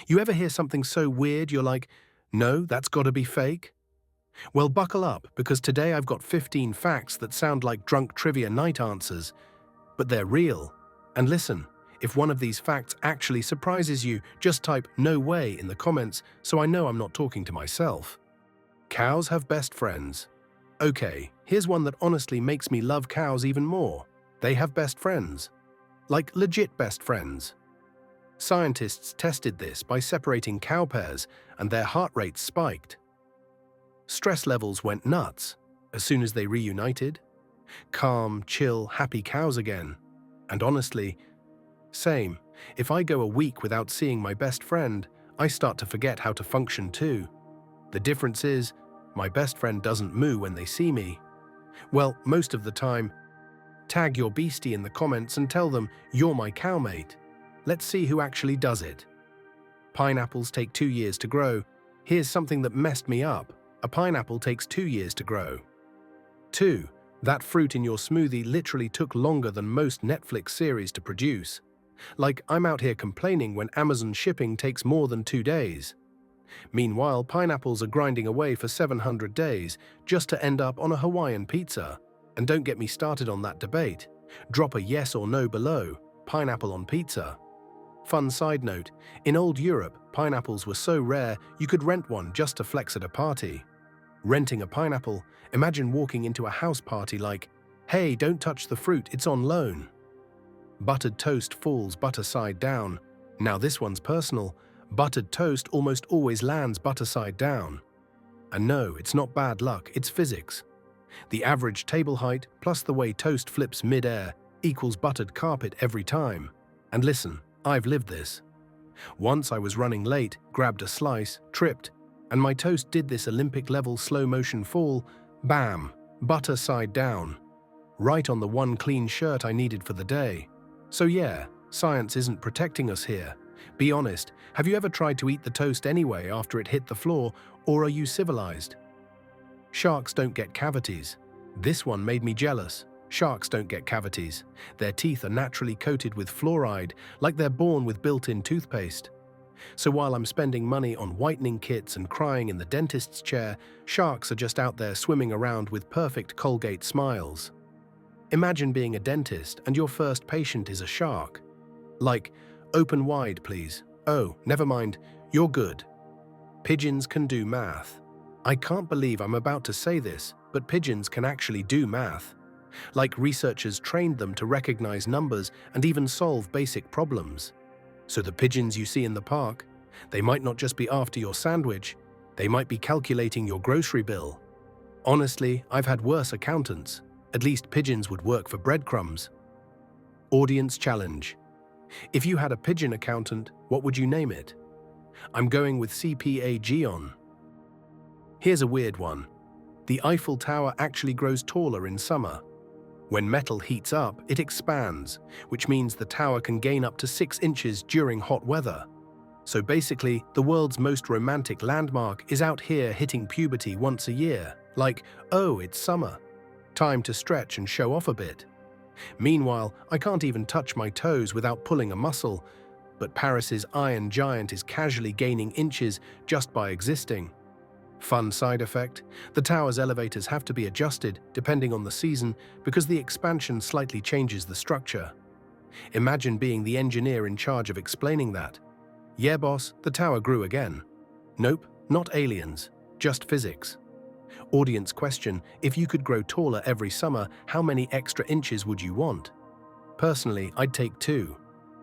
You ever hear something so weird you're like, no, that's gotta be fake? Well, buckle up, because today I've got 15 facts that sound like drunk trivia night answers, but they're real. And listen, if one of these facts actually surprises you, just type "no way" in the comments so I know I'm not talking to myself. Cows have best friends. Okay, here's one that honestly makes me love cows even more. They have best friends. Like legit best friends. Scientists tested this by separating cow pairs, and their heart rates spiked. Stress levels went nuts as soon as they reunited. Calm, chill, happy cows again. And honestly, same. If I go a week without seeing my best friend, I start to forget how to function too. The difference is, my best friend doesn't moo when they see me. Well, most of the time. Tag your beastie in the comments and tell them you're my cowmate. Let's see who actually does it. Pineapples take 2 years to grow. Here's something that messed me up. A pineapple takes 2 years to grow. 2. That fruit in your smoothie literally took longer than most Netflix series to produce. Like, I'm out here complaining when Amazon shipping takes more than 2 days. Meanwhile, pineapples are grinding away for 700 days just to end up on a Hawaiian pizza. And don't get me started on that debate. Drop a yes or no below. Pineapple on pizza. Fun side note, in old Europe, pineapples were so rare you could rent one just to flex at a party. Renting a pineapple, imagine walking into a house party like, hey, don't touch the fruit, it's on loan. Buttered toast falls butter side down. Now this one's personal. Buttered toast almost always lands butter side down. And no, it's not bad luck, it's physics. The average table height plus the way toast flips mid-air equals buttered carpet every time. And listen, I've lived this. Once I was running late, grabbed a slice, tripped, and my toast did this Olympic-level slow-motion fall, bam, butter side down. Right on the one clean shirt I needed for the day. So yeah, science isn't protecting us here. Be honest, have you ever tried to eat the toast anyway after it hit the floor, or are you civilized? Sharks don't get cavities. This one made me jealous. Sharks don't get cavities. Their teeth are naturally coated with fluoride, like they're born with built-in toothpaste. So while I'm spending money on whitening kits and crying in the dentist's chair, sharks are just out there swimming around with perfect Colgate smiles. Imagine being a dentist and your first patient is a shark. Like, open wide, please. Oh, never mind, you're good. Pigeons can do math. I can't believe I'm about to say this, but pigeons can actually do math. Like researchers trained them to recognize numbers and even solve basic problems. So the pigeons you see in the park, they might not just be after your sandwich, they might be calculating your grocery bill. Honestly, I've had worse accountants. At least pigeons would work for breadcrumbs. Audience challenge. If you had a pigeon accountant, what would you name it? I'm going with CPA Gion. Here's a weird one. The Eiffel Tower actually grows taller in summer. When metal heats up, it expands, which means the tower can gain up to 6 inches during hot weather. So basically, the world's most romantic landmark is out here hitting puberty once a year. Like, oh, it's summer. Time to stretch and show off a bit. Meanwhile, I can't even touch my toes without pulling a muscle, but Paris's Iron Giant is casually gaining inches just by existing. Fun side effect, the tower's elevators have to be adjusted depending on the season because the expansion slightly changes the structure. Imagine being the engineer in charge of explaining that. Yeah, boss, the tower grew again. Nope, not aliens, just physics. Audience question, if you could grow taller every summer, how many extra inches would you want? Personally, I'd take 2,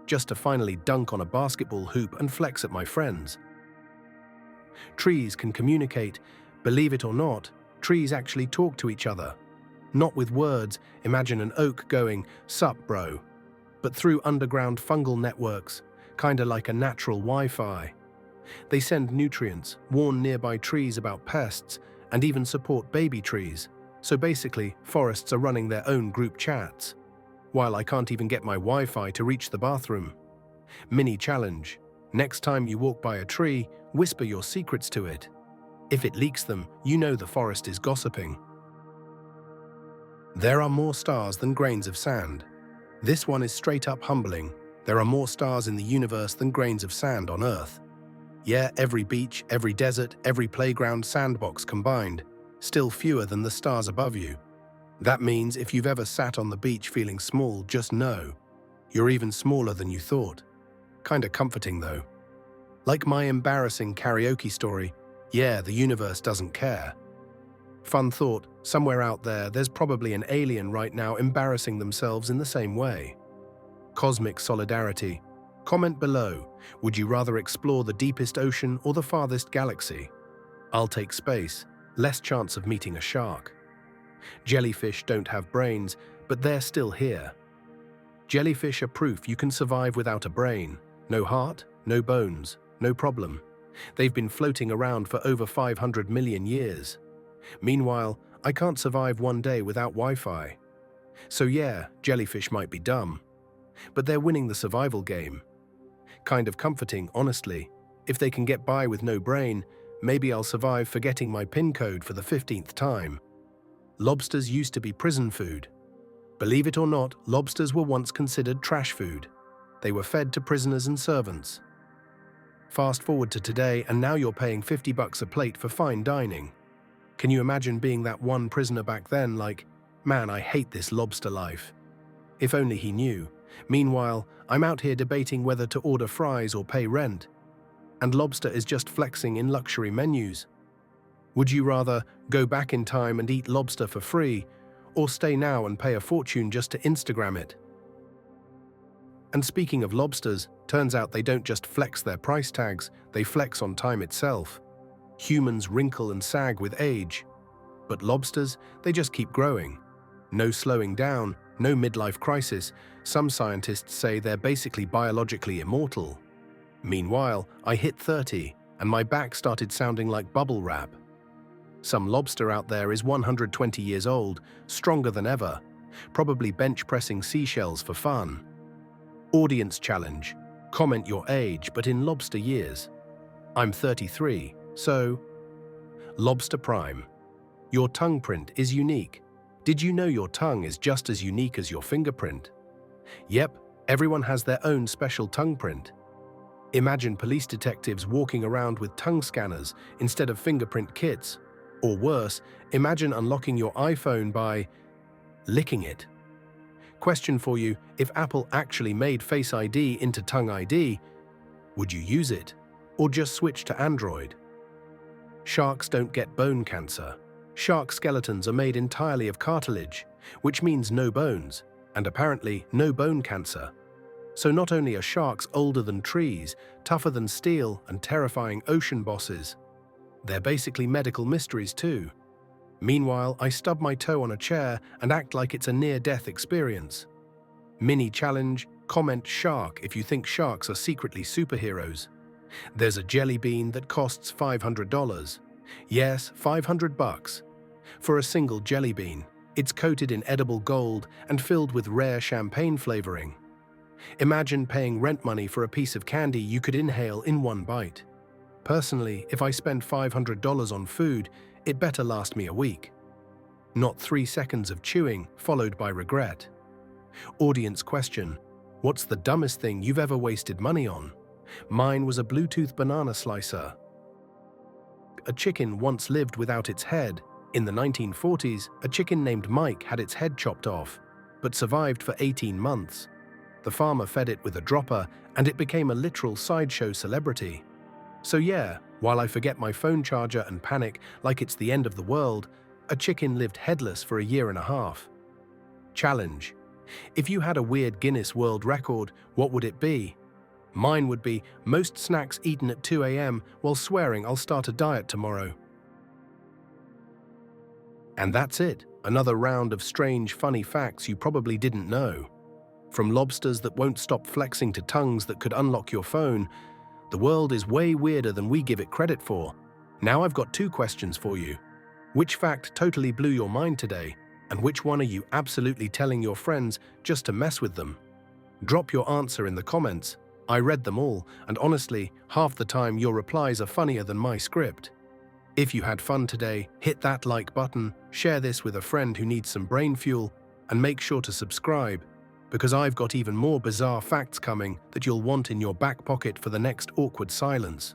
just to finally dunk on a basketball hoop and flex at my friends. Trees can communicate. Believe it or not, trees actually talk to each other. Not with words, imagine an oak going, "Sup, bro," but through underground fungal networks, kinda like a natural Wi-Fi. They send nutrients, warn nearby trees about pests, and even support baby trees. So basically, forests are running their own group chats. While I can't even get my Wi-Fi to reach the bathroom. Mini challenge. Next time you walk by a tree, whisper your secrets to it. If it leaks them, you know the forest is gossiping. There are more stars than grains of sand. This one is straight up humbling. There are more stars in the universe than grains of sand on Earth. Yeah, every beach, every desert, every playground sandbox combined, still fewer than the stars above you. That means if you've ever sat on the beach feeling small, just know you're even smaller than you thought. Kinda comforting though. Like my embarrassing karaoke story, yeah, the universe doesn't care. Fun thought, somewhere out there, there's probably an alien right now embarrassing themselves in the same way. Cosmic solidarity. Comment below, would you rather explore the deepest ocean or the farthest galaxy? I'll take space, less chance of meeting a shark. Jellyfish don't have brains, but they're still here. Jellyfish are proof you can survive without a brain. No heart, no bones, no problem. They've been floating around for over 500 million years. Meanwhile, I can't survive one day without Wi-Fi. So yeah, jellyfish might be dumb, but they're winning the survival game. Kind of comforting, honestly. If they can get by with no brain, maybe I'll survive forgetting my PIN code for the 15th time. Lobsters used to be prison food. Believe it or not, lobsters were once considered trash food. They were fed to prisoners and servants. Fast forward to today, and now you're paying $50 a plate for fine dining. Can you imagine being that one prisoner back then, like, man, I hate this lobster life? If only he knew. Meanwhile, I'm out here debating whether to order fries or pay rent. And lobster is just flexing in luxury menus. Would you rather go back in time and eat lobster for free, or stay now and pay a fortune just to Instagram it? And speaking of lobsters, turns out they don't just flex their price tags, they flex on time itself. Humans wrinkle and sag with age. But lobsters, they just keep growing. No slowing down, no midlife crisis. Some scientists say they're basically biologically immortal. Meanwhile, I hit 30, and my back started sounding like bubble wrap. Some lobster out there is 120 years old, stronger than ever, probably bench pressing seashells for fun. Audience challenge. Comment your age, but in lobster years. I'm 33, so... Lobster Prime. Your tongue print is unique. Did you know your tongue is just as unique as your fingerprint? Yep, everyone has their own special tongue print. Imagine police detectives walking around with tongue scanners instead of fingerprint kits. Or worse, imagine unlocking your iPhone by licking it. Question for you, if Apple actually made Face ID into Tongue ID, would you use it? Or just switch to Android? Sharks don't get bone cancer. Shark skeletons are made entirely of cartilage, which means no bones, and apparently no bone cancer. So not only are sharks older than trees, tougher than steel, and terrifying ocean bosses, they're basically medical mysteries too. Meanwhile, I stub my toe on a chair and act like it's a near-death experience. Mini challenge, comment shark if you think sharks are secretly superheroes. There's a jelly bean that costs $500. Yes, $500. For a single jelly bean, it's coated in edible gold and filled with rare champagne flavoring. Imagine paying rent money for a piece of candy you could inhale in one bite. Personally, if I spend $500 on food, it better last me a week. Not 3 seconds of chewing, followed by regret. Audience question: what's the dumbest thing you've ever wasted money on? Mine was a Bluetooth banana slicer. A chicken once lived without its head. In the 1940s, a chicken named Mike had its head chopped off, but survived for 18 months. The farmer fed it with a dropper, and it became a literal sideshow celebrity. So yeah, while I forget my phone charger and panic like it's the end of the world, a chicken lived headless for a year and a half. Challenge: if you had a weird Guinness World Record, what would it be? Mine would be most snacks eaten at 2 a.m. while swearing I'll start a diet tomorrow. And that's it, another round of strange, funny facts you probably didn't know. From lobsters that won't stop flexing to tongues that could unlock your phone, the world is way weirder than we give it credit for. Now I've got 2 questions for you. Which fact totally blew your mind today? And which one are you absolutely telling your friends just to mess with them? Drop your answer in the comments. I read them all, and honestly, half the time your replies are funnier than my script. If you had fun today, hit that like button, share this with a friend who needs some brain fuel, and make sure to subscribe, because I've got even more bizarre facts coming that you'll want in your back pocket for the next awkward silence.